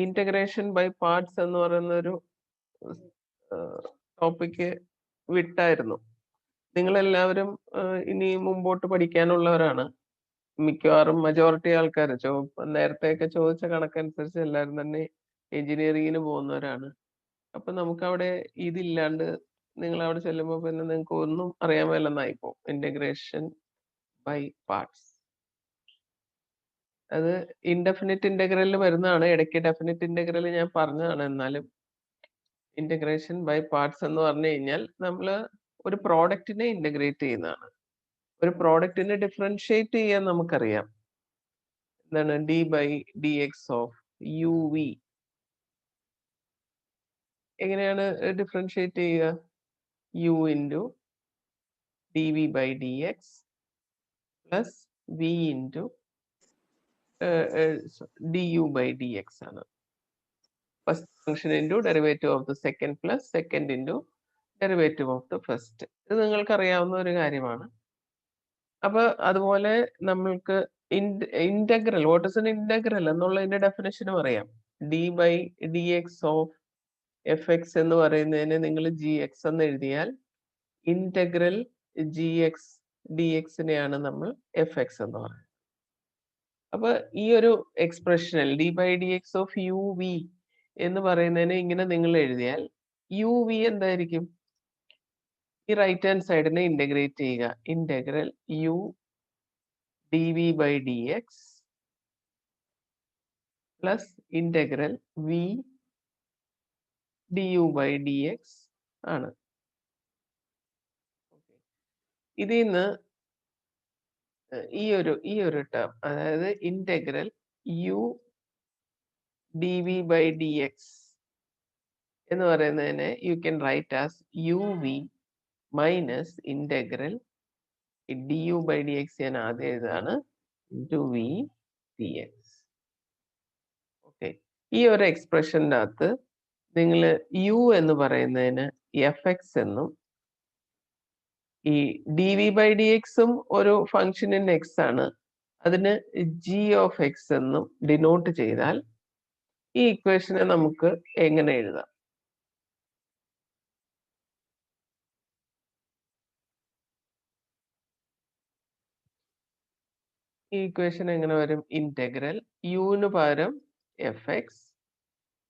Integration by parts എന്ന് പറയുന്ന ഒരു ടോപ്പിക്ക് വിട്ടായിരുന്നു. നിങ്ങളെല്ലാവരും ഇനി മുമ്പോട്ട് പഠിക്കാനുള്ളവരാണ്. മിക്കവാറും മജോറിറ്റി ആൾക്കാർ നേരത്തെയൊക്കെ ചോദിച്ച കണക്കനുസരിച്ച് എല്ലാവരും തന്നെ എഞ്ചിനീയറിംഗിന് പോകുന്നവരാണ്. അപ്പൊ നമുക്കവിടെ ഇതില്ലാണ്ട് നിങ്ങൾ അവിടെ ചെല്ലുമ്പോൾ പിന്നെ നിങ്ങൾക്ക് ഒന്നും അറിയാൻ മേലെന്നായി പോകും. ഇന്റഗ്രേഷൻ ബൈ പാർട്സ് അത് ഇൻഡെഫിനിറ്റ് ഇന്റഗ്രലിൽ വരുന്നതാണ്. ഇടയ്ക്ക് ഡെഫിനിറ്റ് ഇന്റഗ്രൽ ഞാൻ പറഞ്ഞതാണ്. എന്നാലും ഇന്റഗ്രേഷൻ ബൈ പാർട്സ് എന്ന് പറഞ്ഞു കഴിഞ്ഞാൽ നമ്മൾ ഒരു പ്രോഡക്റ്റിനെ ഇന്റഗ്രേറ്റ് ചെയ്യുന്നതാണ്. ഒരു പ്രോഡക്റ്റിനെ ഡിഫറൻഷിയേറ്റ് ചെയ്യാൻ നമുക്കറിയാം. എന്താണ് d by d x of u v. എങ്ങനെയാണ് ഡിഫറൻഷിയേറ്റ് ചെയ്യുക? U into d v by d x plus v into d u by d x ആണ്. First function into derivative of the second plus second into derivative of the first. ഇത് നിങ്ങൾക്ക് അറിയാവുന്ന ഒരു കാര്യമാണ്. അപ്പൊ അതുപോലെ നമ്മൾക്ക് integral, what is an integral എന്നുള്ളതിന്റെ ഡെഫിനേഷനും അറിയാം. D by d x of f x എന്ന് പറയുന്നതിന് നിങ്ങൾ ജി എക്സ് എന്ന് എഴുതിയാൽ ഇന്റഗ്രൽ ജി എക്സ് ഡി എക്സിനെയാണ് നമ്മൾ എഫ് എക്സ് എന്ന് പറയുന്നത്. അപ്പൊ ഈ ഒരു എക്സ്പ്രഷനിൽ d by d x of u v എന്ന് പറയുന്നതിന് ഇങ്ങനെ നിങ്ങൾ എഴുതിയാൽ യു വി എന്തായിരിക്കും? ഈ റൈറ്റ് ഹാൻഡ് സൈഡിനെ ഇന്റഗ്രേറ്റ് ചെയ്യുക. Integral u d v by d x plus integral v d u by d x ആണ്. ഇതിൽ നിന്ന് ഈ ഒരു ടേം, അതായത് integral u d v by d x എന്ന് പറയുന്നതിനെ U can write as u v minus integral d u by d x ഞാൻ ആദ്യം എഴുതാണ് into v d x. Okay, ഈ ഒരു എക്സ്പ്രഷൻ്റെ അകത്ത് നിങ്ങൾ യു എന്ന് പറയുന്നതിന് എഫ് എക്സ് എന്നും ഈ ഡി വി ബൈ ഡി എക്സും ഒരു ഫംഗ്ഷനിൻ എക്സ് ആണ്, അതിന് ജി ഓഫ് എക്സ് എന്നും ഡിനോട്ട് ചെയ്താൽ ഈ ഇക്വേഷനെ നമുക്ക് എങ്ങനെ എഴുതാം? ഈ ഇക്വേഷൻ എങ്ങനെ വരും? ഇന്റഗ്രൽ യുവിന് പകരം f x,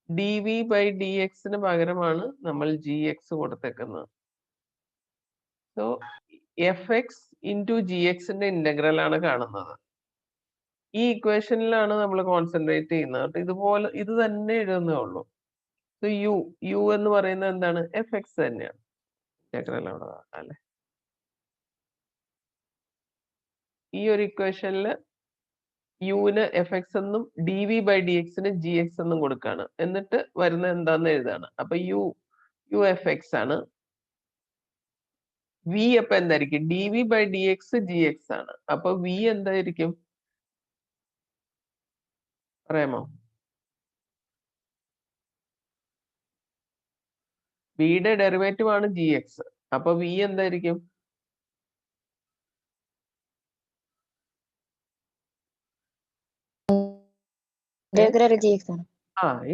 d v by d എക്സിന് പകരമാണ് നമ്മൾ ജി എക്സ് കൊടുത്തേക്കുന്നത്. So f x into g എക്സിന്റെ ഇന്റഗ്രൽ ആണ് കാണുന്നത്. ഈ ഇക്വേഷനിലാണ് നമ്മൾ കോൺസെൻട്രേറ്റ് ചെയ്യുന്നത്. ഇതുപോലെ ഇത് തന്നെ എഴുതുന്നേ ഉള്ളൂ. സോ യു എന്ന് പറയുന്നത് എന്താണ്? എഫ് എക്സ് തന്നെയാണ്. ഇന്റഗ്രൽ അവിടെ അല്ലെ. ഈ ഒരു ഇക്വേഷനിൽ യുവിന് എഫ് എക്സ് എന്നും ഡി വി ബൈ ഡി എക്സിന് ജി എക്സ് എന്നും കൊടുക്കാണ്. എന്നിട്ട് വരുന്നത് എന്താന്ന് എഴുതാണ്. അപ്പൊ യു എഫ് എക്സ് ആണ്. വി അപ്പൊ എന്തായിരിക്കും? D v by d x g x ആണ്. അപ്പൊ വി എന്തായിരിക്കും പറയാമോ? വിയുടെ ഡെറിവേറ്റീവ് ആണ് ജി എക്സ്. അപ്പൊ വി എന്തായിരിക്കും?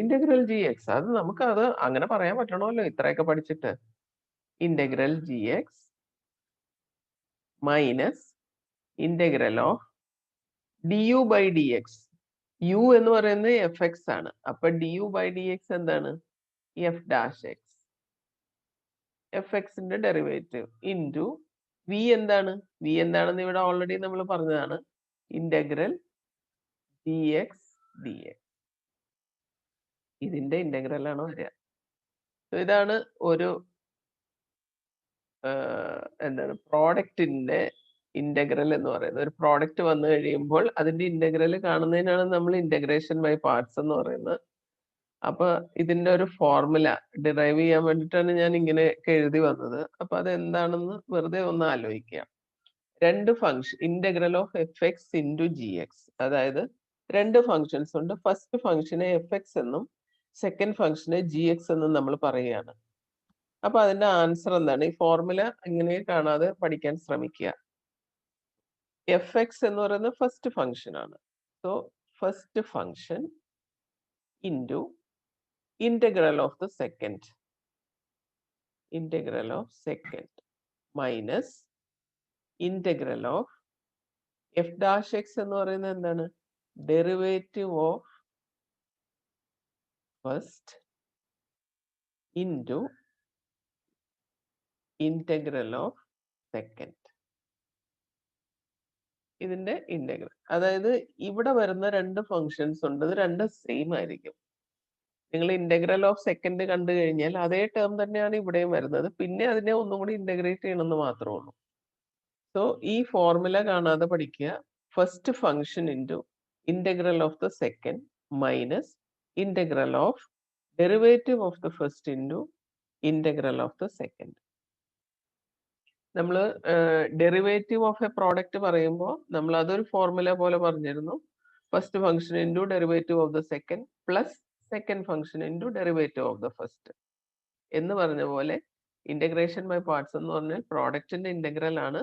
Integral g x. അത് നമുക്ക് അത് അങ്ങനെ പറയാൻ പറ്റണമല്ലോ, ഇത്രയൊക്കെ പഠിച്ചിട്ട്. Integral g x minus integral of d u by d X. U എന്ന് പറയുന്നത് എഫ് എക്സ് ആണ്. അപ്പൊ d u by d x എന്താണ്? എഫ് ഡാഷ് എക്സ്, എഫ് എക്സിന്റെ ഡെറിവേറ്റീവ് ഇൻറ്റു വി എന്താണ്? വി എന്താണെന്ന് ഇവിടെ ഓൾറെഡി നമ്മൾ പറഞ്ഞതാണ്. Integral d x d x, ഇതിന്റെ ഇന്റഗ്രൽ ആണ് വരിക. ഇതാണ് ഒരു എന്താണ് പ്രോഡക്റ്റിന്റെ ഇന്റഗ്രൽ എന്ന് പറയുന്നത്. ഒരു പ്രോഡക്റ്റ് വന്നു കഴിയുമ്പോൾ അതിന്റെ ഇന്റഗ്രൽ കാണുന്നതിനാണ് നമ്മൾ ഇന്റഗ്രേഷൻ ബൈ പാർട്സ് എന്ന് പറയുന്നത്. അപ്പൊ ഇതിന്റെ ഒരു ഫോർമുല ഡിറൈവ് ചെയ്യാൻ വേണ്ടിയിട്ടാണ് ഞാൻ ഇങ്ങനെയൊക്കെ എഴുതി വന്നത്. അപ്പൊ അത് എന്താണെന്ന് വെറുതെ ഒന്ന് ആലോചിക്കാം. രണ്ട് function integral of f x into G X, അതായത് രണ്ട് ഫംഗ്ഷൻസ് ഉണ്ട്. ഫസ്റ്റ് ഫംഗ്ഷനെ എഫ് എക്സ് എന്നും സെക്കൻഡ് ഫംഗ്ഷനെ ജി എക്സ് എന്നും നമ്മൾ പറയുകയാണ്. അപ്പൊ അതിന്റെ ആൻസർ എന്താണ്? ഈ ഫോർമുല ഇങ്ങനെ കാണാതെ പഠിക്കാൻ ശ്രമിക്കുക. എഫ് എക്സ് എന്ന് പറയുന്നത് ഫസ്റ്റ് ഫംഗ്ഷൻ ആണ്. So first function into integral of the second. Integral of second minus integral of f dash x എന്ന് പറയുന്നത് എന്താണ്? Derivative of first into integral of second. ഇതിന്റെ ഇന്റഗ്രൽ. അതായത് ഇവിടെ വരുന്ന രണ്ട് ഫങ്ഷൻസ് ഉണ്ട്, ഇത് രണ്ട് സെയിം ആയിരിക്കും. നിങ്ങൾ ഇന്റഗ്രൽ ഓഫ് സെക്കൻഡ് കണ്ടു കഴിഞ്ഞാൽ അതേ ടേം തന്നെയാണ് ഇവിടെയും വരുന്നത്, പിന്നെ അതിനെ ഒന്നും കൂടി ഇന്റഗ്രേറ്റ് ചെയ്യണമെന്ന് മാത്രമേ ഉള്ളൂ. സോ ഈ ഫോർമുല കാണാതെ പഠിക്കുക. First function into integral of the second minus integral of derivative of the first into integral of the second. നമ്മൾ ഡെറിവേറ്റീവ് ഓഫ് എ പ്രോഡക്റ്റ് പറയുമ്പോൾ നമ്മൾ അതൊരു ഫോർമുല പോലെ പറഞ്ഞിരുന്നു. First function into derivative of the second plus second function into derivative of the first എന്ന് പറഞ്ഞ പോലെ integration by parts എന്ന് പറഞ്ഞാൽ പ്രോഡക്റ്റിന്റെ ഇന്റഗ്രൽ ആണ്.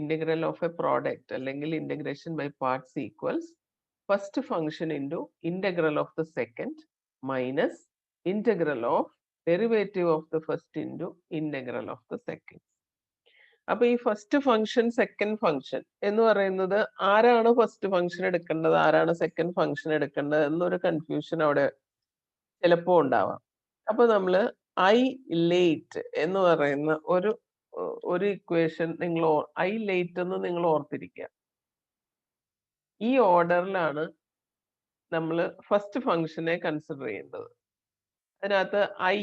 ഇന്റഗ്രൽ ഓഫ് എ പ്രോഡക്റ്റ് അല്ലെങ്കിൽ integration by parts equals first function into integral of the second minus integral of derivative of the first into integral of the second. അപ്പൊ ഈ first function second function എന്ന് പറയുന്നത് ആരാണ് first function എടുക്കേണ്ടത്, ആരാണ് second function എടുക്കേണ്ടത് എന്നൊരു confusion അവിടെ ചിലപ്പോ ഉണ്ടാവാം. അപ്പൊ നമ്മള് ഐ ലേറ്റ് എന്ന് പറയുന്ന ഒരു ഇക്വേഷൻ നിങ്ങൾ ഐ ലേറ്റ് എന്ന് നിങ്ങൾ ഓർത്തിരിക്കുക. ഈ ഓർഡറിലാണ് നമ്മൾ ഫസ്റ്റ് ഫംഗ്ഷനെ കൺസിഡർ ചെയ്യേണ്ടത്. അതിനകത്ത് ഐ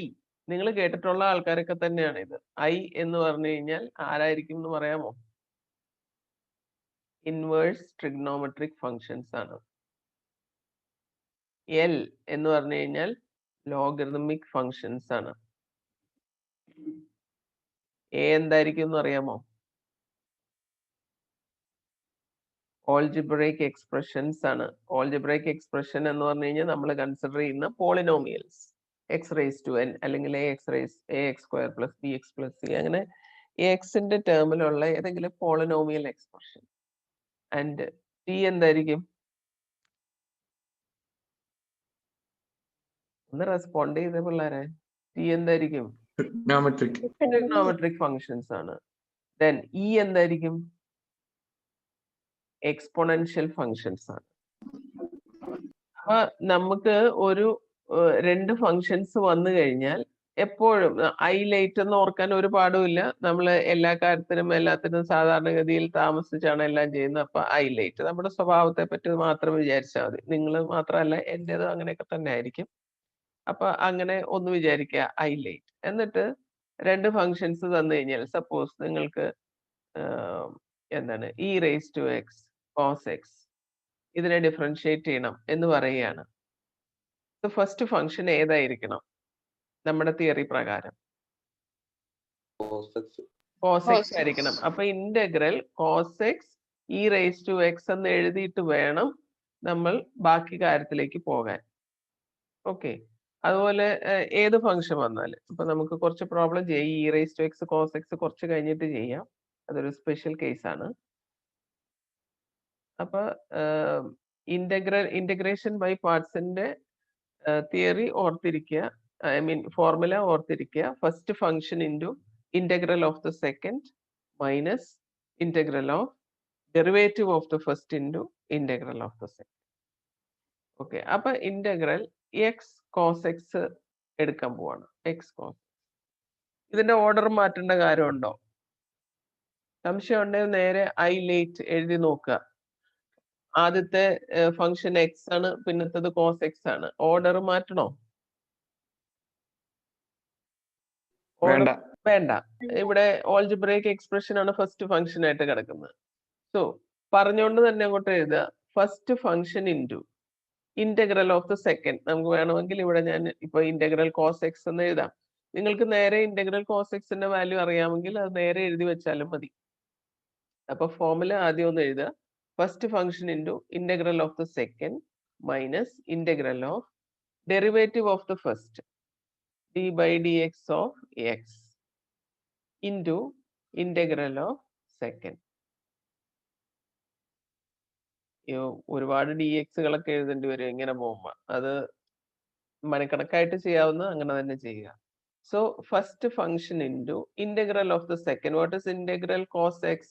നിങ്ങൾ കേട്ടിട്ടുള്ള ആൾക്കാരൊക്കെ തന്നെയാണ് ഇത്. ഐ എന്ന് പറഞ്ഞു കഴിഞ്ഞാൽ ആരായിരിക്കും എന്ന് പറയാമോ? ഇൻവേഴ്സ് ട്രിഗ്നോമെട്രിക് ഫങ്ഷൻസ് ആണ്. എൽ എന്ന് പറഞ്ഞു കഴിഞ്ഞാൽ ലോഗരിതമിക് ഫങ്ഷൻസ് ആണ്. എ എന്തായിരിക്കും എന്ന് അറിയാമോ? ഓൾജിബ്രൈക് എക്സ്പ്രഷൻസ് ആണ്. ഓൾജിബ്രൈക് എക്സ്പ്രഷൻ എന്ന് പറഞ്ഞു കഴിഞ്ഞാൽ നമ്മൾ കൺസിഡർ ചെയ്യുന്ന polynomials, x raise to n അല്ലെങ്കിൽ a x square plus b x plus c, അങ്ങനെ എക്സിന്റെ ടേമിലുള്ള ഏതെങ്കിലും പോളിനോമിയൽ എക്സ്പ്രഷൻ. ആൻഡ് ടി എന്തായിരിക്കും? ഒന്ന് റെസ്പോണ്ട് ചെയ്ത പിള്ളേരെ, ടി എന്തായിരിക്കും? ട്രിഗ്നോമെട്രിക് ഫങ്ഷൻസ് ആണ്. ദെൻ ഇ എന്തായിരിക്കും? എക്സ്പോണൻഷ്യൽ ഫങ്ഷൻസ് ആണ്. അപ്പൊ നമുക്ക് ഒരു രണ്ട് ഫങ്ഷൻസ് വന്നു കഴിഞ്ഞാൽ എപ്പോഴും ഐ ലേറ്റ് എന്ന് ഓർക്കാൻ ഒരു പാടുമില്ല. നമ്മൾ എല്ലാ കാര്യത്തിനും എല്ലാത്തിനും സാധാരണഗതിയിൽ താമസിച്ചാണ് എല്ലാം ചെയ്യുന്നത്. അപ്പൊ ഐ ലേറ്റ് നമ്മുടെ സ്വഭാവത്തെ പറ്റി മാത്രം വിചാരിച്ചാൽ മതി. നിങ്ങൾ മാത്രമല്ല, എൻ്റെത് അങ്ങനെയൊക്കെ തന്നെ ആയിരിക്കും. അപ്പൊ അങ്ങനെ ഒന്ന് വിചാരിക്കുക ഐ ലേറ്റ്. എന്നിട്ട് രണ്ട് ഫങ്ഷൻസ് തന്നു കഴിഞ്ഞാൽ സപ്പോസ് നിങ്ങൾക്ക് എന്താണ് e raise to x cos x ഇതിനെ ഡിഫറൻഷിയേറ്റ് ചെയ്യണം എന്ന് പറയുകയാണ്. ഫസ്റ്റ് ഫംഗ്ഷൻ ഏതായിരിക്കണം നമ്മുടെ തിയറി പ്രകാരം? കോസ് എക്സ് ആയിരിക്കണം. അപ്പൊ integral cos x e raise to x എന്ന് എഴുതിയിട്ട് വേണം നമ്മൾ ബാക്കി കാര്യത്തിലേക്ക് പോകാൻ. ഓക്കെ, അതുപോലെ ഏത് ഫംഗ്ഷൻ വന്നാലും ഇപ്പൊ നമുക്ക് കുറച്ച് പ്രോബ്ലം ചെയ്യാം. E raise to x cos x കുറച്ച് കഴിഞ്ഞിട്ട് ചെയ്യാം, അതൊരു സ്പെഷ്യൽ കേസ് ആണ്. അപ്പൊ ഇന്റഗ്രേഷൻ ബൈ പാർട്സിന്റെ തിയറി ഓർത്തിരിക്കുക, ഐ മീൻ ഫോർമുല ഓർത്തിരിക്കുക. First function into integral of the second minus integral of derivative of the first into integral of the second. Okay, അപ്പൊ ഇന്റഗ്രൽ എക്സ് കോസ് എക്സ് എടുക്കാൻ പോവാണ്. X cos, ഇതിന്റെ order മാറ്റേണ്ട കാര്യമുണ്ടോ? സംശയം ഉണ്ടെങ്കിൽ നേരെ ഐ ലേറ്റ് എഴുതി നോക്കുക. ആദ്യത്തെ ഫംഗ്ഷൻ എക്സ് ആണ്, പിന്നത്തത് കോസ് എക്സ് ആണ്. ഓർഡർ മാറ്റണോ? വേണ്ട. ഇവിടെ ഓൾജിബ്രൈക് എക്സ്പ്രഷൻ ആണ് ഫസ്റ്റ് ഫംഗ്ഷൻ ആയിട്ട് കിടക്കുന്നത്. സോ പറഞ്ഞുകൊണ്ട് തന്നെ അങ്ങോട്ട് എഴുതുക. First function into integral of the second. നമുക്ക് വേണമെങ്കിൽ ഇവിടെ ഞാൻ ഇപ്പൊ ഇന്റഗ്രൽ കോസ് എക്സ് എന്ന് എഴുതാം. നിങ്ങൾക്ക് നേരെ ഇന്റഗ്രൽ കോസ് എക്സിന്റെ വാല്യൂ അറിയാമെങ്കിൽ അത് നേരെ എഴുതി വെച്ചാലും മതി. അപ്പൊ ഫോർമുല ആദ്യം ഒന്ന് എഴുതുക. First function into integral of the second minus integral of derivative of the first d by dx of x into integral of second. ഒരുപാട് dx കളൊക്കെ എഴുതേണ്ടി വരും ഇങ്ങനെ പോകുമ്പോ. അത് മനക്കണക്കായിട്ട് ചെയ്യാവുന്ന അങ്ങനെ തന്നെ ചെയ്യുക. So first function into integral of the second. What is integral cos x?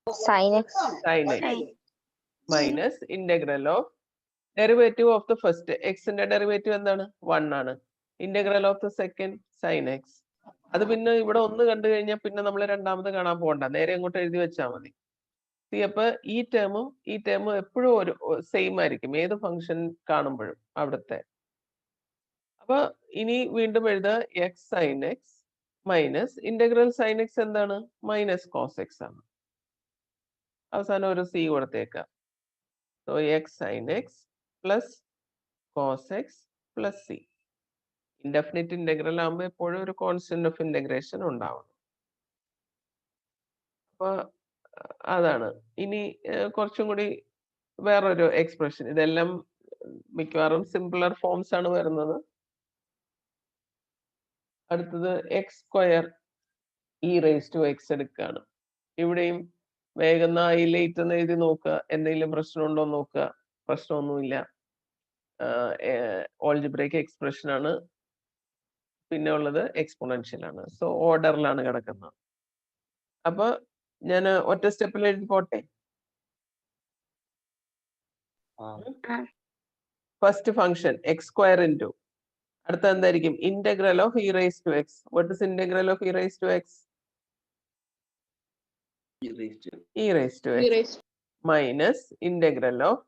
Sin x. Sin x minus integral of derivative of the first. X ന്റെ ഡെറിവേറ്റീവ് എന്താണ്? 1 ആണ്. Integral of the second sin x. അത് പിന്നെ ഇവിടെ ഒന്ന് കണ്ടു കഴിഞ്ഞാൽ പിന്നെ നമ്മൾ രണ്ടാമത് കാണാൻ പോകണ്ട, നേരെ അങ്ങോട്ട് എഴുതി വെച്ചാൽ മതി. അപ്പൊ ഈ ടേമും എപ്പോഴും ഒരു സെയിം ആയിരിക്കും ഏത് ഫംഗ്ഷൻ കാണുമ്പോഴും അവിടുത്തെ. അപ്പൊ ഇനി വീണ്ടും എഴുതുക x sine x minus integral sine x എന്താണ്? മൈനസ് കോസ് എക്സ് ആണ്. അവസാനം ഒരു സി കൊടുത്തേക്കാം. So x sine x plus cos x plus c. Indefinite integral ആകുമ്പോൾ എപ്പോഴും ഒരു കോൺസ്റ്റന്റ് ഓഫ് ഇന്റഗ്രേഷൻ ഉണ്ടാവും. അപ്പൊ അതാണ്. ഇനി കുറച്ചും കൂടി വേറൊരു എക്സ്പ്രഷൻ. ഇതെല്ലാം മിക്കവാറും സിംപിളർ ഫോംസ് ആണ് വരുന്നത്. അടുത്തത് x square e raise to x എടുക്കുകയാണ്. ഇവിടെയും വേഗം ഹൈലൈറ്റ് എന്ന് എഴുതി നോക്കുക. എന്തെങ്കിലും പ്രശ്നമുണ്ടോ നോക്കുക. പ്രശ്നമൊന്നുമില്ല. ഓൾജിബ്രേക്ക് എക്സ്പ്രഷൻ ആണ്. പിന്നെ ഉള്ളത് എക്സ്പോണൻഷ്യൽ ആണ്. സോ ഓർഡറിലാണ് കിടക്കുന്നത്. അപ്പൊ ഞാൻ ഒറ്റ സ്റ്റെപ്പിൽ എഴുതി പോട്ടെ. First function x square into അടുത്ത എന്തായിരിക്കും? Integral of e raise to x. What is integral of e raise to x? E raise to x minus integral of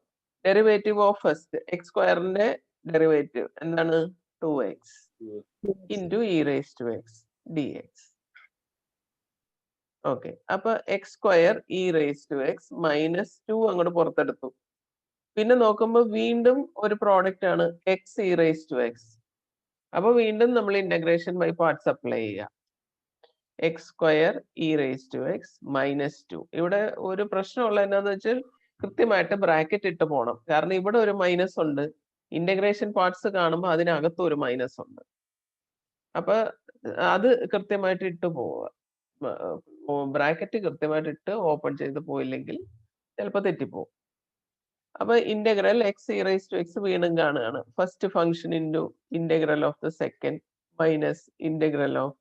derivative of first x സ്ക്വയറിന്റെ ഡെറിവേറ്റീവ് എന്താണ്? 2x into e raise to x d x. Okay, അപ്പൊ x square e raise to x minus 2 അങ്ങോട്ട് പുറത്തെടുത്തു. പിന്നെ നോക്കുമ്പോൾ വീണ്ടും ഒരു product ആണ് x e raise to X. അപ്പൊ വീണ്ടും നമ്മൾ ഇന്റഗ്രേഷൻ ബൈ പാർട്സ് അപ്ലൈ ചെയ്യുക. X square e raise to x minus 2. ഇവിടെ ഒരു പ്രശ്നമുള്ള എന്താന്ന് വെച്ചാൽ കൃത്യമായിട്ട് ബ്രാക്കറ്റ് ഇട്ട് പോകണം. കാരണം ഇവിടെ ഒരു മൈനസ് ഉണ്ട്. ഇന്റഗ്രേഷൻ പാർട്സ് കാണുമ്പോൾ അതിനകത്ത് ഒരു മൈനസ് ഉണ്ട്. അപ്പൊ അത് കൃത്യമായിട്ട് ഇട്ട് പോവുക. ബ്രാക്കറ്റ് കൃത്യമായിട്ട് ഇട്ട് ഓപ്പൺ ചെയ്ത് പോയില്ലെങ്കിൽ ചിലപ്പോൾ തെറ്റിപ്പോവും. അപ്പൊ integral x e raise to x വീണ്ടും കാണുകയാണ്. First function into integral of the second minus integral of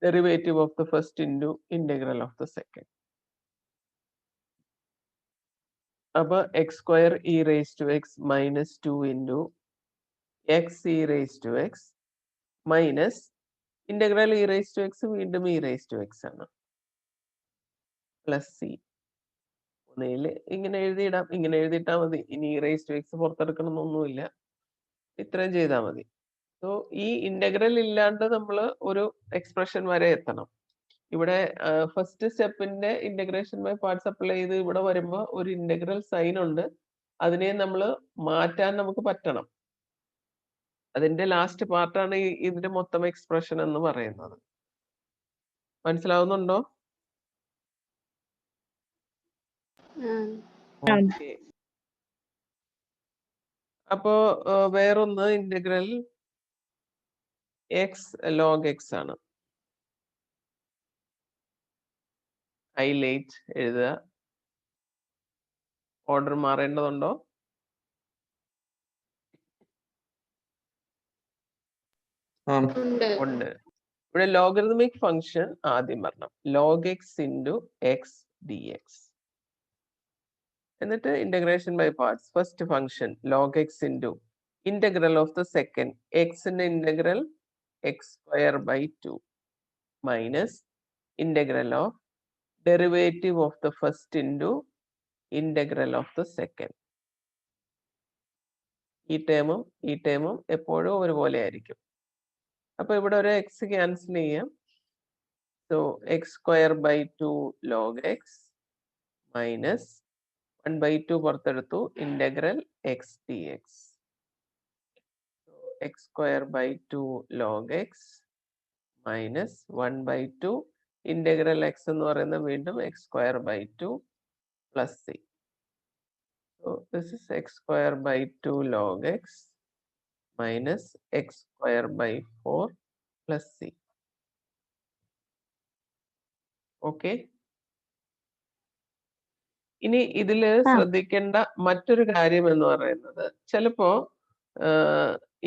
derivative of the first into integral of the second. അപ്പൊ x square e raise to x minus 2 into x e raise to x minus integral e raise to x വീണ്ടും e raise to x ആണ് plus c. ഒന്നിൽ ഇങ്ങനെ എഴുതിയിടാം, ഇങ്ങനെ എഴുതിയിട്ടാൽ മതി. ഇനി ഇ റേസ് ടു എക്സ് പുറത്തെടുക്കണം എന്നൊന്നുമില്ല, ഇത്രയും ചെയ്താൽ മതി. സോ ഈ ഇന്റഗ്രൽ ഇല്ലാണ്ട് നമ്മൾ ഒരു എക്സ്പ്രഷൻ വരെ എത്തണം. ഇവിടെ ഫസ്റ്റ് സ്റ്റെപ്പിന്റെ ഇന്റഗ്രേഷൻ ബൈ പാർട്സ് അപ്ലൈ ചെയ്ത് ഇവിടെ വരുമ്പോൾ ഒരു ഇന്റഗ്രൽ സൈൻ ഉണ്ട്. അതിനെ നമ്മൾ മാറ്റാൻ നമുക്ക് പറ്റണം. അതിന്റെ ലാസ്റ്റ് പാർട്ടാണ് ഇതിന്റെ മൊത്തം എക്സ്പ്രഷൻ എന്ന് പറയുന്നത്. മനസ്സിലാവുന്നുണ്ടോ? ഓക്കെ. അപ്പോ വേറൊന്ന് ഇന്റഗ്രൽ എക്സ് ലോഗ് എക്സ് ആണ്. ഹൈലൈറ്റ് എഴുതുക. ഓർഡർ മാറേണ്ടതുണ്ടോ? ഉണ്ട്. ഇവിടെ ലോഗരിതമിക് ഫംഗ്ഷൻ ആദ്യം വരണം. Log x into x d x. എന്നിട്ട് integration by parts. First function log x into integral of the second എക്സിന്റെ integral x square by 2 minus integral of derivative of the first into integral of the second. ഈ ടേമും എപ്പോഴും ഒരുപോലെ ആയിരിക്കും. അപ്പൊ ഇവിടെ ഒരു എക്സ് ക്യാൻസൽ ചെയ്യാം. So x square by 2 log x minus 1/2 പുറത്തെടുത്തു integral x d x. X square by 2 log x minus 1/2 integral x എന്ന് പറയുന്നത് വീണ്ടും x square by 2 plus c. So this is x square by 2 log x minus x square by 4 plus c. Okay. ഇനി ഇതില് ശ്രദ്ധിക്കേണ്ട മറ്റൊരു കാര്യം എന്ന് പറയുന്നത് ചിലപ്പോ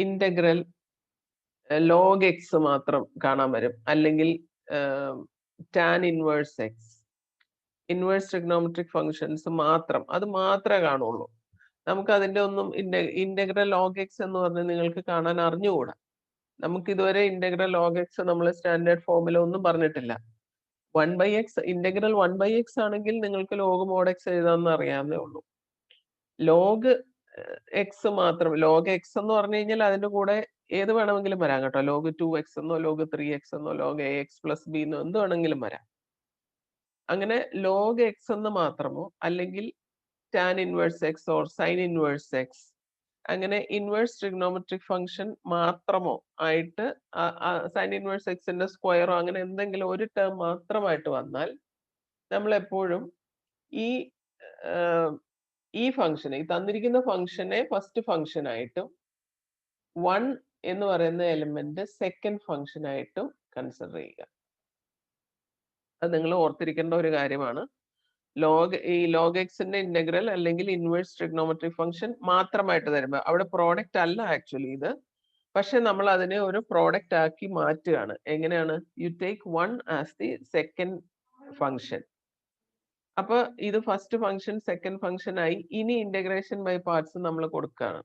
ഇന്റഗ്രൽ log x മാത്രം കാണാൻ വരും, അല്ലെങ്കിൽ tan inverse x, inverse trigonometric functions മാത്രം, അത് മാത്രമേ കാണുള്ളൂ. നമുക്ക് അതിന്റെ ഒന്നും ഇന്റഗ്രൽ log x എന്ന് പറഞ്ഞ് നിങ്ങൾക്ക് കാണാൻ അറിഞ്ഞുകൂടാ. നമുക്ക് ഇതുവരെ ഇന്റഗ്രൽ log x നമ്മൾ സ്റ്റാൻഡേർഡ് ഫോമിൽ ഒന്നും പറഞ്ഞിട്ടില്ല. 1/x ഇന്റഗ്രൽ 1/x ആണെങ്കിൽ നിങ്ങൾക്ക് log mod x എഴുതാമെന്ന് അറിയാവുന്നേ ഉള്ളൂ. log x മാത്രം, log x എന്ന് പറഞ്ഞു കഴിഞ്ഞാൽ അതിന്റെ കൂടെ ഏത് വേണമെങ്കിലും വരാം കേട്ടോ. log 2x എന്നോ log 3x എന്നോ log ax plus b എന്നോ എന്ത് വേണമെങ്കിലും വരാം. അങ്ങനെ log x എന്ന് മാത്രമോ അല്ലെങ്കിൽ tan inverse x or sin inverse x, അങ്ങനെ ഇൻവേഴ്സ് ട്രിഗ്നോമെട്രിക് ഫംഗ്ഷൻ മാത്രമോ ആയിട്ട് സൈൻ ഇൻവേഴ്സ് എക്സിന്റെ സ്ക്വയറോ അങ്ങനെ എന്തെങ്കിലും ഒരു ടേം മാത്രമായിട്ട് വന്നാൽ നമ്മൾ എപ്പോഴും ഈ ഫംഗ്ഷനെ, ഈ തന്നിരിക്കുന്ന ഫംഗ്ഷനെ ഫസ്റ്റ് ഫംഗ്ഷൻ ആയിട്ടും 1 എന്ന് പറയുന്ന എലിമെന്റ് സെക്കൻഡ് ഫംഗ്ഷൻ ആയിട്ടും കൺസിഡർ ചെയ്യുക. അത് നിങ്ങൾ ഓർത്തിരിക്കേണ്ട ഒരു കാര്യമാണ്. ഈ log എക്സിന്റെ ഇന്റഗ്രൽ അല്ലെങ്കിൽ ഇൻവേഴ്സ് ട്രിഗ്നോമെട്രിക് ഫംഗ്ഷൻ മാത്രമായിട്ട് തരുമ്പോൾ അവിടെ പ്രോഡക്റ്റ് അല്ല ആക്ച്വലി ഇത്, പക്ഷെ നമ്മൾ അതിനെ ഒരു പ്രോഡക്റ്റ് ആക്കി മാറ്റുകയാണ്. എങ്ങനെയാണ്? You take 1 as the second function. അപ്പൊ ഇത് ഫസ്റ്റ് ഫംഗ്ഷൻ സെക്കൻഡ് ഫംഗ്ഷൻ ആയി. ഇനി ഇന്റഗ്രേഷൻ ബൈ പാർട്സ് നമ്മൾ കൊടുക്കുകയാണ്.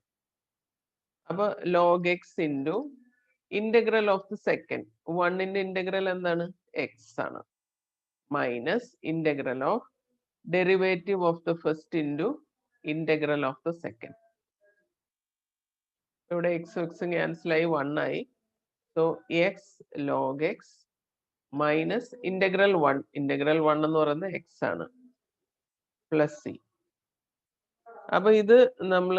അപ്പൊ log x into integral of the second, 1ന്റെ ഇന്റഗ്രൽ എന്താണ്? x ആണ്, minus integral of derivative of the first into integral of the second. ഇവിടെ എക്സ് എക്സ് ക്യാൻസൽ ആയി 1 ആയി. So x log x minus integral 1, integral 1 എന്ന് പറയുന്നത് X ആണ്, plus C. അപ്പൊ ഇത് നമ്മൾ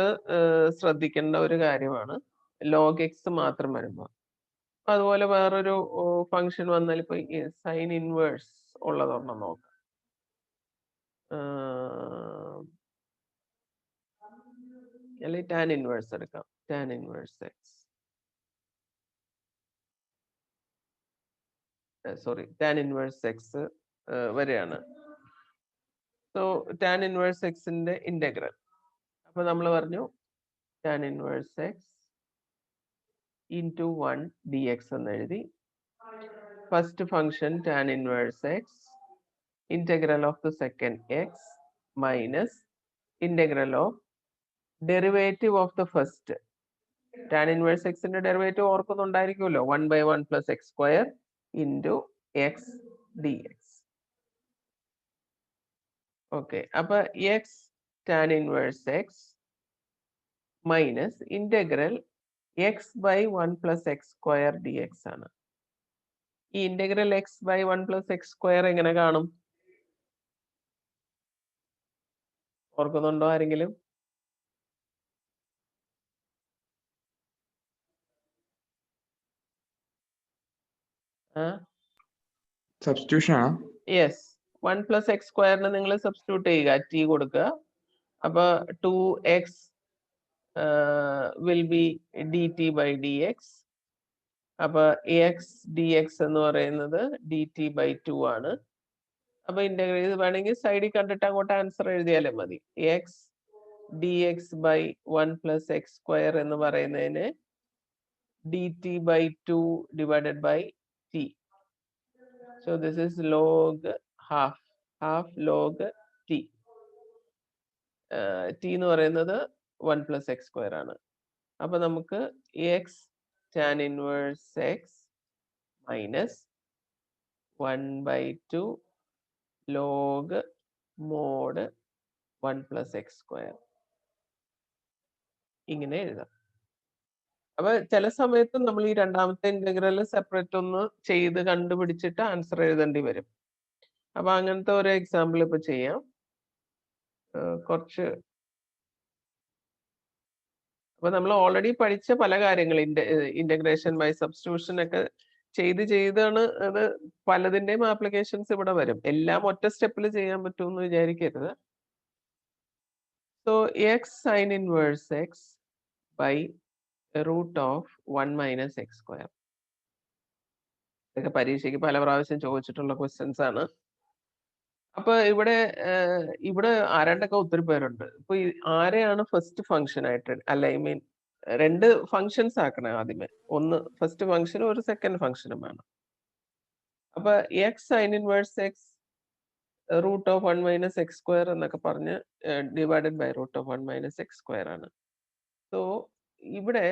ശ്രദ്ധിക്കേണ്ട ഒരു കാര്യമാണ് log x മാത്രം വരുമ്പോൾ. അതുപോലെ വേറൊരു ഫംഗ്ഷൻ വന്നാൽ ഇപ്പൊ സൈൻ ഇൻവേഴ്സ് ഉള്ളതൊരെണ്ണം നോക്കാം. അല്ലെങ്കിൽ ടാൻ ഇൻവേഴ്സ് എടുക്കാം. Tan inverse x, sorry tan inverse x വരെയാണ്. സോ ടാൻ ഇൻവേഴ്സ് എക്സിന്റെ ഇന്റഗ്രൽ, അപ്പൊ നമ്മൾ പറഞ്ഞു tan inverse x into 1 dx എന്ന് എഴുതി. First function tan inverse x integral of the second x minus integral of derivative of the first. Tan inverse എക്സിന്റെ derivative ഓർക്കുന്നുണ്ടായിരിക്കുമല്ലോ, 1/1 plus x square into x d x. Okay, അപ്പൊ x tan inverse x minus integral x/1 plus x square D x ആണ്. ഈ integral x/1 plus x square എങ്ങനെ കാണും? ഓർക്കുന്നുണ്ടോ ആരെങ്കിലും? Substitution ആണ്. യെസ്, 1 പ്ലസ് എക്സ് സ്ക്വയറിന് നിങ്ങൾ സബ്സ്റ്റിറ്റ്യൂട്ട് ചെയ്യുക, ടി കൊടുക്കുക. അപ്പൊ 2x will be dt by dx. അപ്പൊ എക്സ് ഡി എക്സ് എന്ന് പറയുന്നത് dt ബൈ 2 ആണ്. അപ്പൊ ഇന്റഗ്രൽ ഇത് വേണമെങ്കിൽ സൈഡിൽ കണ്ടിട്ട് അങ്ങോട്ട് ആൻസർ എഴുതിയാലും മതി. X d x by 1 plus x square എന്ന് പറയുന്നതിന് dt by 2 divided by t. So this is log half log t. t എന്ന് പറയുന്നത് 1 plus x square ആണ്. അപ്പൊ നമുക്ക് x tan inverse x minus 1/2 log mod 1 plus x square ഇങ്ങനെ എഴുതാം. അപ്പൊ ചില സമയത്ത് നമ്മൾ ഈ രണ്ടാമത്തെ ഇന്റഗ്രൽ സെപ്പറേറ്റ് ഒന്ന് ചെയ്ത് കണ്ടുപിടിച്ചിട്ട് ആൻസർ എഴുതേണ്ടി വരും. അപ്പൊ അങ്ങനത്തെ ഒരു എക്സാമ്പിൾ ഇപ്പൊ ചെയ്യാം. കുറച്ച് അപ്പൊ നമ്മൾ ഓൾറെഡി പഠിച്ച പല കാര്യങ്ങൾ, ഇന്റഗ്രേഷൻ ബൈ സബ്സ്റ്റിറ്റ്യൂഷൻ ഒക്കെ ചെയ്താണ്. അത് പലതിന്റെയും ആപ്ലിക്കേഷൻസ് ഇവിടെ വരും. എല്ലാം ഒറ്റ സ്റ്റെപ്പിൽ ചെയ്യാൻ പറ്റുമെന്ന് വിചാരിക്കരുത്. So x sine inverse x by root of 1 minus x square. ഇതൊക്കെ പരീക്ഷയ്ക്ക് പല പ്രാവശ്യം ചോദിച്ചിട്ടുള്ള ക്വസ്റ്റ്യൻസ് ആണ്. അപ്പൊ ഇവിടെ ആരാണ്ടൊക്കെ ഒത്തിരി പേരുണ്ട്. ഇപ്പൊ ആരെയാണ് ഫസ്റ്റ് ഫംഗ്ഷൻ ആയിട്ട് അല്ല ഐ മീൻ 2 ഫംഗ്ഷൻസ് ആക്കണേ ആദ്യമേ. ഒന്ന് ഫസ്റ്റ് ഫംഗ്ഷനും ഒരു സെക്കൻഡ് ഫംഗ്ഷനും വേണം. അപ്പൊ x sine inverse x root of 1 minus x square എന്നൊക്കെ പറഞ്ഞ് divided by root of 1 minus x square ആണ്. സോ ഇവിടെ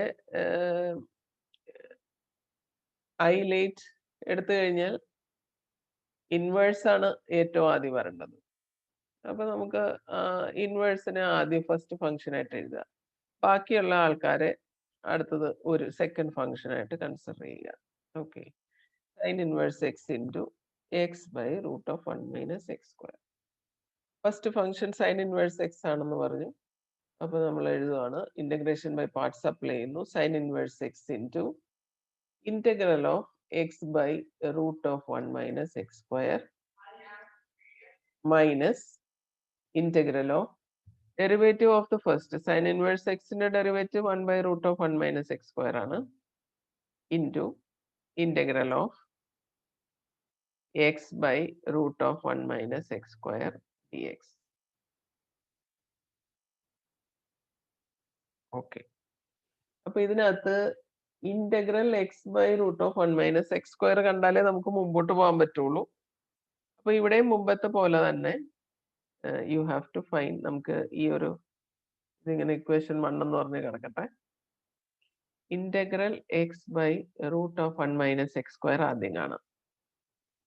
ഐലേറ്റ് എടുത്തു കഴിഞ്ഞാൽ ഇൻവേഴ്സ് ആണ് ഏറ്റവും ആദ്യം വരേണ്ടത്. അപ്പൊ നമുക്ക് ഇൻവേഴ്സിനെ ആദ്യം ഫസ്റ്റ് ഫംഗ്ഷൻ ആയിട്ട് എഴുതുക. ബാക്കിയുള്ള ആൾക്കാരെ അടുത്തത് ഒരു സെക്കൻഡ് ഫംഗ്ഷൻ ആയിട്ട് കൺസിഡർ ചെയ്യുക. Okay, sine inverse x into x by root of 1 minus x square. First function sine inverse x ആണെന്ന് പറഞ്ഞു. അപ്പൊ നമ്മൾ എഴുതുവാണ് ഇന്റഗ്രേഷൻ ബൈ പാർട്സ് അപ്ലൈ ചെയ്യുന്നു. Sine inverse x into integral of x by root of 1 minus x square minus integral of derivative of the first sin inverse x ന്റെ derivative 1 by root of 1 minus x square ആണ് into integral of x by root of 1 minus x square dx. Okay. അപ്പൊ ഇതിനകത്ത് integral x by root of 1 minus x square കണ്ടാലേ നമുക്ക് മുമ്പോട്ട് പോകാൻ പറ്റുള്ളൂ. അപ്പൊ ഇവിടെയും മുമ്പത്തെ പോലെ തന്നെ യു ഹാവ് ടു ഫൈൻഡ്, നമുക്ക് ഈ ഒരു ഇതിങ്ങനെ ഇക്വേഷൻ 1 എന്ന് പറഞ്ഞ് കിടക്കട്ടെ. Integral x by root of 1 minus x square ആദ്യം കാണാം.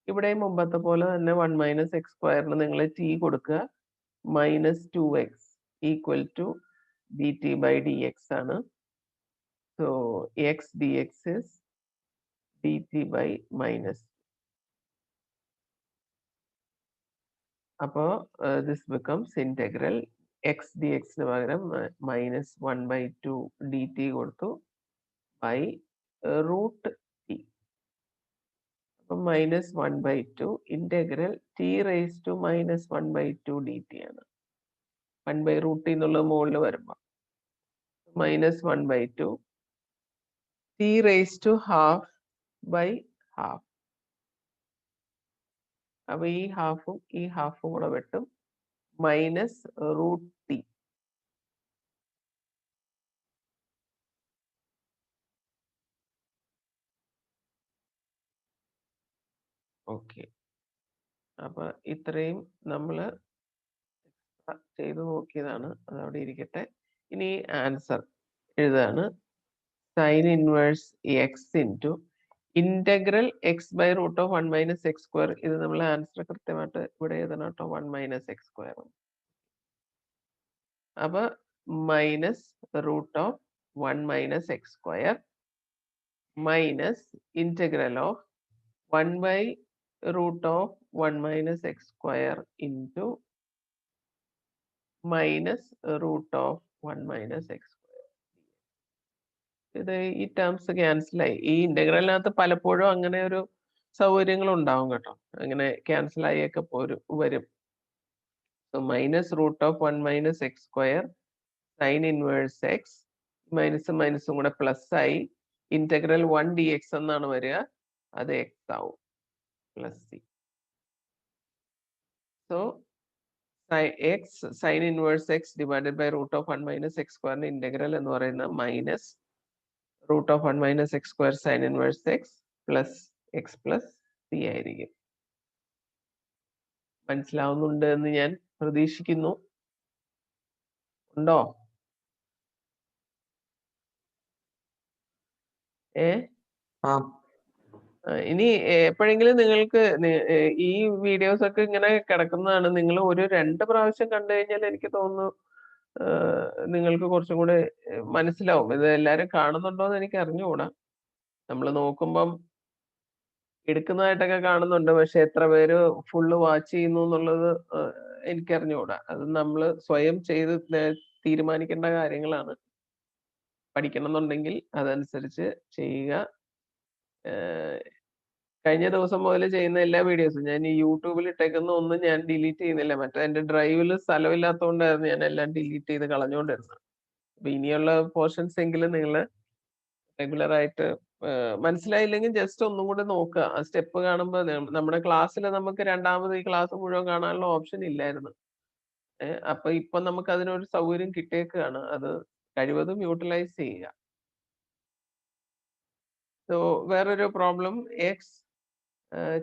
ഇവിടെയും മുമ്പത്തെ പോലെ തന്നെ 1 മൈനസ് എക്സ് സ്ക്വയറിന് നിങ്ങൾ ടി കൊടുക്കുക. Minus 2x equal to d t by d x ആണ്. So x d x is d t by minus. അപ്പോൾ this becomes integral x d എക്സിന് പകരം മൈനസ് 1/2 ഡി ടി കൊടുത്തു ബൈ റൂട്ട് ടി. അപ്പം minus 1/2 integral t raise to minus 1/2 d t ആണ്. 1/√t എന്നുള്ളത് മുകളിൽ വരുമ്പോൾ minus 1/2 t raise to half by half. അപ്പൊ ഈ ഹാഫും കൂടെ വെട്ടും. Minus root T. ഓക്കെ, അപ്പൊ ഇത്രയും നമ്മൾ ചെയ്തു നോക്കിയതാണ്, അതവിടെ ഇരിക്കട്ടെ. ഇനി ആൻസർ എഴുതാണ്. Sine inverse x into integral x by root of 1 minus x square. ഇത് നമ്മൾ ആൻസർ കൃത്യമായിട്ട് ഇവിടെ എഴുതണം കേട്ടോ. 1 മൈനസ് എക്സ് സ്ക്വയർ. അപ്പൊ minus root of 1 minus x square minus integral of 1 by root of 1 minus x square into minus root of 1 minus x square. ഇത് ഈ terms cancel ആയി. ഈ ഇന്റഗ്രലിനകത്ത് പലപ്പോഴും അങ്ങനെ ഒരു സൗകര്യങ്ങൾ ഉണ്ടാവും കേട്ടോ. അങ്ങനെ ക്യാൻസൽ ആയിയൊക്കെ വരും. So minus root of 1 minus x square sine inverse x, മൈനസും മൈനസും കൂടെ പ്ലസ് ആയി ഇന്റഗ്രൽ 1 ഡി എക്സ് എന്നാണ് വരിക. അത് എക്സ് ആവും plus c. So x sine inverse x divided by root of 1 minus x സ്ക്വയറിന്റെ ഇന്റഗ്രൽ എന്ന് പറയുന്നത് minus root of 1 minus x square sine inverse x plus x plus c ആയിരിക്കും. മനസ്സിലാവുന്നുണ്ട് എന്ന് ഞാൻ പ്രതീക്ഷിക്കുന്നു. ഉണ്ടോ? ഇനി എപ്പോഴെങ്കിലും നിങ്ങൾക്ക് ഈ വീഡിയോസ് ഒക്കെ ഇങ്ങനെ കിടക്കുന്നതാണ്, നിങ്ങൾ ഒരു 2 പ്രാവശ്യം കണ്ടു കഴിഞ്ഞാൽ എനിക്ക് തോന്നുന്നു നിങ്ങൾക്ക് കുറച്ചും കൂടെ മനസ്സിലാവും. ഇത് എല്ലാരും കാണുന്നുണ്ടോ എന്ന് എനിക്ക് അറിഞ്ഞുകൂടാ. നമ്മൾ നോക്കുമ്പം എടുക്കുന്നതായിട്ടൊക്കെ കാണുന്നുണ്ട്, പക്ഷെ എത്ര പേര് ഫുള്ള് വാച്ച് ചെയ്യുന്നു എന്നുള്ളത് എനിക്കറിഞ്ഞുകൂടാ. അത് നമ്മൾ സ്വയം ചെയ്ത് തീരുമാനിക്കേണ്ട കാര്യങ്ങളാണ്. പഠിക്കണം എന്നുണ്ടെങ്കിൽ അതനുസരിച്ച് ചെയ്യുക. കഴിഞ്ഞ ദിവസം മുതൽ ചെയ്യുന്ന എല്ലാ വീഡിയോസും ഞാൻ ഈ യൂട്യൂബിൽ ഇട്ടേക്കുന്ന ഒന്നും ഞാൻ ഡിലീറ്റ് ചെയ്യുന്നില്ല. മറ്റേ എൻ്റെ ഡ്രൈവിൽ സ്ഥലമില്ലാത്തതുകൊണ്ടായിരുന്നു ഞാൻ എല്ലാം ഡിലീറ്റ് ചെയ്ത് കളഞ്ഞുകൊണ്ടിരുന്നത്. അപ്പൊ ഇനിയുള്ള പോർഷൻസ് എങ്കിലും നിങ്ങൾ റെഗുലർ ആയിട്ട് മനസ്സിലായില്ലെങ്കിൽ ജസ്റ്റ് ഒന്നും കൂടെ നോക്കുക. ആ സ്റ്റെപ്പ് കാണുമ്പോ നമ്മുടെ ക്ലാസ്സിൽ നമുക്ക് രണ്ടാമത് ഈ ക്ലാസ് മുഴുവൻ കാണാനുള്ള ഓപ്ഷൻ ഇല്ലായിരുന്നു. അപ്പൊ ഇപ്പൊ നമുക്ക് അതിനൊരു സൗകര്യം കിട്ടിയേക്കാണ്. അത് കഴിവതും യൂട്ടിലൈസ് ചെയ്യുക. സോ വേറൊരു problem X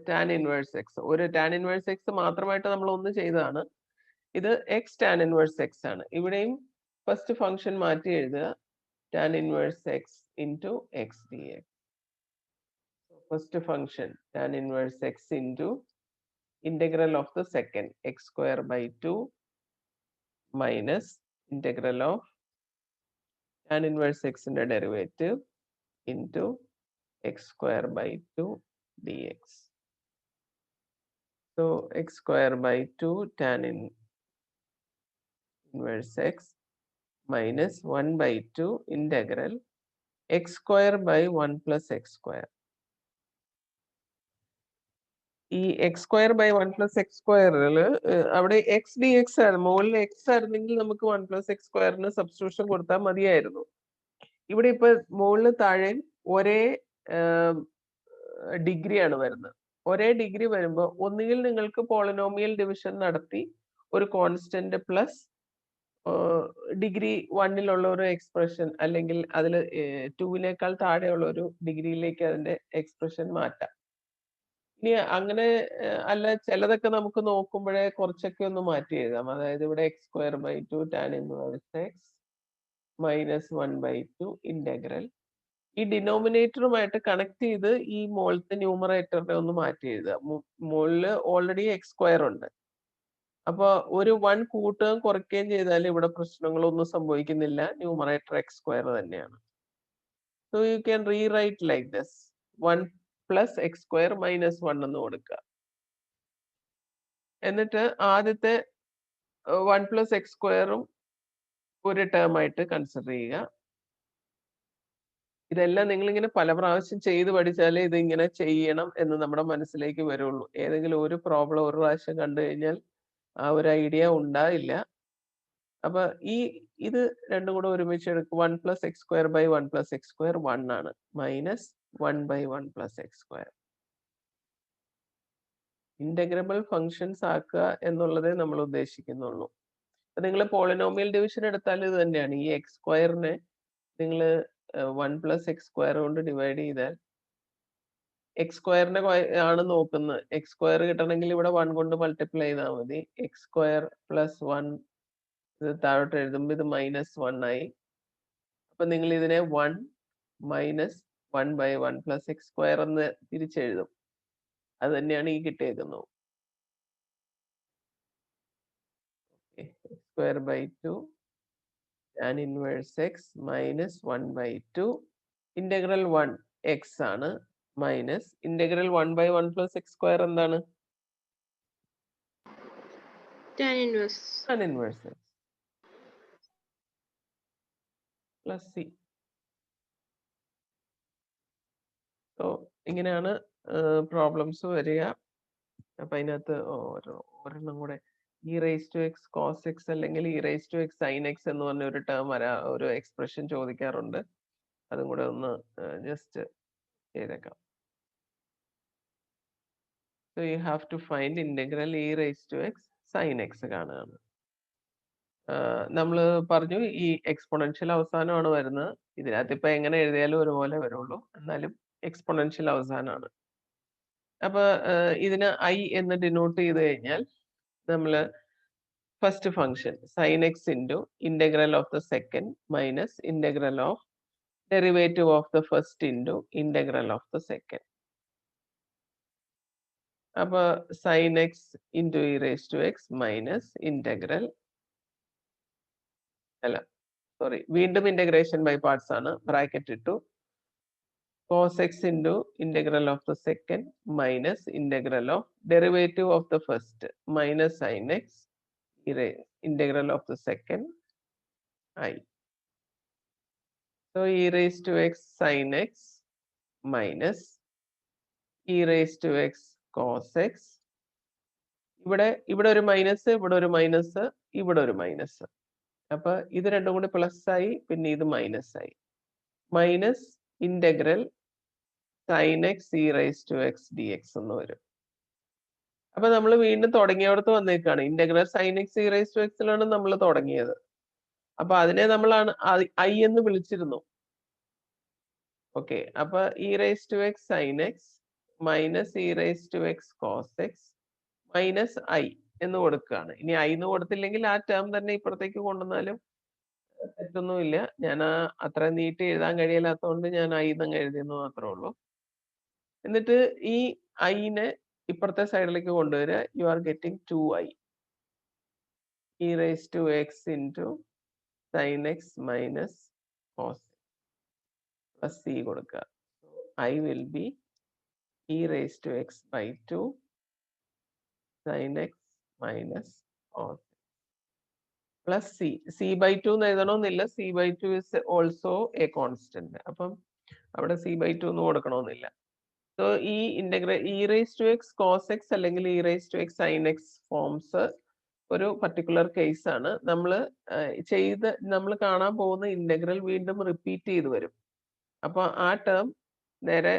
tan inverse X. ഒരു ടാൻ ഇൻവേഴ്സ് എക്സ് മാത്രമായിട്ട് നമ്മൾ ഒന്ന് ചെയ്തതാണ്. ഇത് എക്സ് ടാൻ ഇൻവേഴ്സ് എക്സ് ആണ്. ഇവിടെയും ഫസ്റ്റ് ഫംഗ്ഷൻ മാറ്റി എഴുതുക. Tan inverse x into x d X. First function tan inverse x into integral of the second x square by 2 minus integral of tan inverse x in the derivative into x square by 2 dx. So x square by 2 tan inverse x minus 1 by 2 integral x square by 1 plus x square. ഈ x square by 1 plus x സ്ക്വയറിൽ അവിടെ X d x ആണ്. മുകളിൽ X ആയിരുന്നെങ്കിൽ നമുക്ക് 1 plus X സ്ക്വയറിന് substitution കൊടുത്താൽ മതിയായിരുന്നു. ഇവിടെ ഇപ്പൊ മുകളിൽ താഴെയും ഒരേ ഡിഗ്രിയാണ് വരുന്നത്. ഒരേ ഡിഗ്രി വരുമ്പോൾ ഒന്നുകിൽ നിങ്ങൾക്ക് പോളിനോമിയൽ ഡിവിഷൻ നടത്തി ഒരു കോൺസ്റ്റന്റ് പ്ലസ് ഡിഗ്രി 1-ലുള്ള ഒരു എക്സ്പ്രഷൻ, അല്ലെങ്കിൽ അതിൽ 2-നേക്കാൾ താഴെയുള്ള ഒരു ഡിഗ്രിയിലേക്ക് അതിന്റെ എക്സ്പ്രഷൻ മാറ്റാം. ഇനി അങ്ങനെ അല്ല, ചിലതൊക്കെ നമുക്ക് നോക്കുമ്പോഴേ കുറച്ചൊക്കെ ഒന്ന് മാറ്റി എഴുതാം. അതായത് ഇവിടെ x square by 2 tan inverse x minus 1 by 2 integral. ഈ ഡിനോമിനേറ്ററുമായിട്ട് കണക്ട് ചെയ്ത് ഈ മോളത്തെ ന്യൂമറേറ്ററിനെ ഒന്ന് മാറ്റി എഴുതുക. മുകളില് ഓൾറെഡി എക്സ് സ്ക്വയർ ഉണ്ട്. അപ്പൊ ഒരു 1 കൂട്ടുകയും കുറയ്ക്കുകയും ചെയ്താൽ ഇവിടെ പ്രശ്നങ്ങളൊന്നും സംഭവിക്കുന്നില്ല. ന്യൂമറേറ്റർ എക്സ് സ്ക്വയർ തന്നെയാണ്. So you can rewrite like this. 1 plus x square minus 1 എന്ന് കൊടുക്കുക. എന്നിട്ട് ആദ്യത്തെ 1 പ്ലസ് എക്സ് സ്ക്വയറും ഒരു ടേം ആയിട്ട് കൺസിഡർ ചെയ്യുക. ഇതെല്ലാം നിങ്ങളിങ്ങനെ പല പ്രാവശ്യം ചെയ്ത് പഠിച്ചാലേ ഇത് ഇങ്ങനെ ചെയ്യണം എന്ന് നമ്മുടെ മനസ്സിലേക്ക് വരുള്ളൂ. ഏതെങ്കിലും ഒരു പ്രോബ്ലം ഒരു പ്രാവശ്യം കണ്ടു കഴിഞ്ഞാൽ ആ ഒരു ഐഡിയ ഉണ്ടായില്ല. അപ്പൊ ഇത് രണ്ടും കൂടെ ഒരുമിച്ച് എടുക്കും. 1 plus x square by 1 plus x square 1 ആണ്. Minus 1 by 1 plus x square. Integrable functions ആക്കുക എന്നുള്ളതേ നമ്മൾ ഉദ്ദേശിക്കുന്നുള്ളൂ. നിങ്ങൾ പോളിനോമിയൽ ഡിവിഷൻ എടുത്താൽ ഇത് തന്നെയാണ്. ഈ എക്സ് സ്ക്വയറിനെ നിങ്ങൾ 1 പ്ലസ് എക്സ് സ്ക്വയർ കൊണ്ട് ഡിവൈഡ് ചെയ്താൽ എക്സ് സ്ക്വയറിനെ ആണ് നോക്കുന്നത്. എക്സ് സ്ക്വയർ കിട്ടണമെങ്കിൽ ഇവിടെ 1 കൊണ്ട് മൾട്ടിപ്ലൈ ചെയ്താൽ മതി. എക്സ് സ്ക്വയർ പ്ലസ് 1 ഇത് താഴോട്ട് എഴുതുമ്പോൾ ഇത് മൈനസ് 1 ആയി. അപ്പൊ നിങ്ങൾ ഇതിനെ 1 minus 1 by 1 plus x square എന്ന് തിരിച്ചെഴുതും. അത് തന്നെയാണ് ഈ കിട്ടിയേക്കുന്നത്. X square by 2 tan inverse x minus 1 by 2 integral 1 x ആണ് minus integral 1 by 1 plus x square എന്താണ്? tan inverse x plus c. So ഇങ്ങനെയാണ് പ്രോബ്ലംസ് വരിക. അപ്പൊ അതിനകത്ത് ഒരെണ്ണം കൂടെ e raise to x cos x അല്ലെങ്കിൽ e raise to x sine x എന്ന് പറഞ്ഞ ഒരു ടേം ഒരു എക്സ്പ്രഷൻ ചോദിക്കാറുണ്ട്. അതും കൂടെ ഒന്ന് ജസ്റ്റ് ചെയ്തേക്കാം. So you have to find integral e raise to x sine x കാണുകയാണ്. നമ്മൾ പറഞ്ഞു ഈ എക്സ്പൊണൻഷ്യൽ അവസാനമാണ് വരുന്നത്. ഇതിനകത്ത് ഇപ്പൊ എങ്ങനെ എഴുതിയാലും ഒരുപോലെ വരുള്ളൂ. എന്നാലും എക്സ്പൊണൻഷ്യൽ അവസാനമാണ്. അപ്പൊ ഇതിന് ഐ എന്ന് ഡിനോട്ട് ചെയ്ത് കഴിഞ്ഞാൽ നമ്മൾ first function sine x into integral of the second minus integral of derivative of the first into integral of the second. അപ്പൊ sine x into e raise to x minus integral വീണ്ടും integration by parts ആണ്. Bracket ഇട്ടു. cos x into integral of the second minus integral of derivative of the first minus sin x integral of the second I. So e raised to x sin x minus e raised to x cos x. ഇവിടെ ഒരു minus, ഇവിടെ ഒരു minus, ഇവിടെ ഒരു minus. അപ്പൊ ഇത് രണ്ടും കൂടി പ്ലസ് ആയി, പിന്നെ ഇത് മൈനസ് ആയി. Minus integral sin x e raised to x dx എന്ന് വരും. അപ്പൊ നമ്മൾ വീണ്ടും തുടങ്ങിയവിടത്ത് വന്നേക്കാണ്. Integral sin x e raised to x ലാണ് നമ്മൾ തുടങ്ങിയത്. അപ്പൊ അതിനെ നമ്മളാണ് I എന്ന് വിളിച്ചിരുന്നു. ഓക്കെ, അപ്പൊ e raised to x sin x minus e raised to x cos x minus I എന്ന് കൊടുക്കുകയാണ്. ഇനി I എന്ന് കൊടുത്തില്ലെങ്കിൽ ആ ടേം തന്നെ ഇപ്പുറത്തേക്ക് കൊണ്ടുവന്നാലും തെറ്റൊന്നുമില്ല. ഞാൻ അത്ര നീട്ടി എഴുതാൻ കഴിയില്ലാത്തതുകൊണ്ട് ഞാൻ I എന്നങ്ങ് എഴുതിയെന്ന് മാത്രമേ ഉള്ളൂ. എന്നിട്ട് ഈ ഐനെ ഇപ്പുറത്തെ സൈഡിലേക്ക് കൊണ്ടുവരിക. You are getting 2i e raised to x into sin x minus cos plus c കൊടുക്കുക. I will be e raised to x by 2 sin x minus cos plus c. c by 2 എന്ന് എഴുതണമെന്നില്ല. c by 2 is also a constant. അപ്പം അവിടെ c by 2 എന്ന് കൊടുക്കണമെന്നില്ല. So ഈ integral e raised to x cos x അല്ലെങ്കിൽ e raised to x sin x forms ഒരു particular case ആണ്. നമ്മൾ കാണാൻ പോകുന്ന ഇന്റഗ്രൽ വീണ്ടും റിപ്പീറ്റ് ചെയ്ത് വരും. അപ്പൊ ആ ടേം നേരെ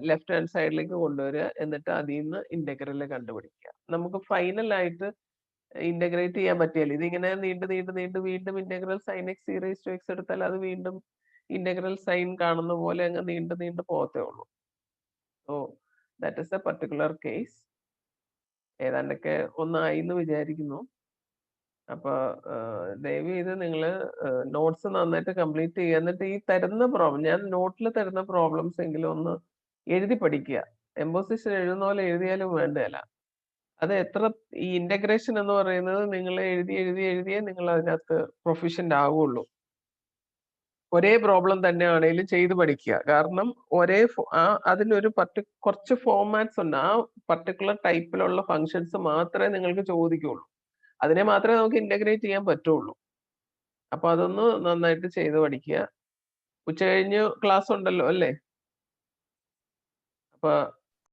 ലെഫ്റ്റ് ഹാൻഡ് സൈഡിലേക്ക് കൊണ്ടുവരിക. എന്നിട്ട് അതിൽ നിന്ന് ഇന്റഗ്രൽ കണ്ടുപിടിക്കുക. നമുക്ക് ഫൈനൽ ആയിട്ട് ഇന്റഗ്രേറ്റ് ചെയ്യാൻ പറ്റിയല്ല. ഇതിങ്ങനെ നീണ്ട് വീണ്ടും integral sin x e raised to x എടുത്താൽ അത് വീണ്ടും ഇന്റഗ്രൽ സൈൻ കാണുന്ന പോലെ അങ്ങ് നീണ്ട് പോകത്തേ ഉള്ളൂ. So that is A particular case. ഏതാണ്ടൊക്കെ ഒന്നായി എന്ന് വിചാരിക്കുന്നു. അപ്പൊ ദയവ് ചെയ്ത് നിങ്ങൾ നോട്ട്സ് നന്നായിട്ട് കംപ്ലീറ്റ് ചെയ്യുക. എന്നിട്ട് ഈ തരുന്ന പ്രോബ്ലം, ഞാൻ നോട്ടിൽ തരുന്ന പ്രോബ്ലംസ് എങ്കിലും ഒന്ന് എഴുതി പഠിക്കുക. എംബോസിഷൻ എഴുതുന്ന പോലെ എഴുതിയാലും വേണ്ടതല്ല. അത് എത്ര ഈ ഇന്റഗ്രേഷൻ എന്ന് പറയുന്നത് നിങ്ങൾ എഴുതിയേ നിങ്ങൾ അതിനകത്ത് പ്രൊഫിഷ്യന്റ് ആവുള്ളൂ. ഒരേ പ്രോബ്ലം തന്നെ ആണെങ്കിലും ചെയ്ത് പഠിക്കുക. കാരണം അതിനൊരു കുറച്ച് ഫോർമാറ്റ്സ് ഉണ്ട്. ആ പർട്ടിക്കുലർ ടൈപ്പിലുള്ള ഫങ്ഷൻസ് മാത്രമേ നിങ്ങൾക്ക് ചോദിക്കുള്ളൂ. അതിനെ മാത്രമേ നമുക്ക് ഇന്റഗ്രേറ്റ് ചെയ്യാൻ പറ്റുള്ളൂ. അപ്പൊ അതൊന്ന് നന്നായിട്ട് ചെയ്ത് പഠിക്കുക. ഉച്ച കഴിഞ്ഞ് ക്ലാസ് ഉണ്ടല്ലോ അല്ലേ? അപ്പൊ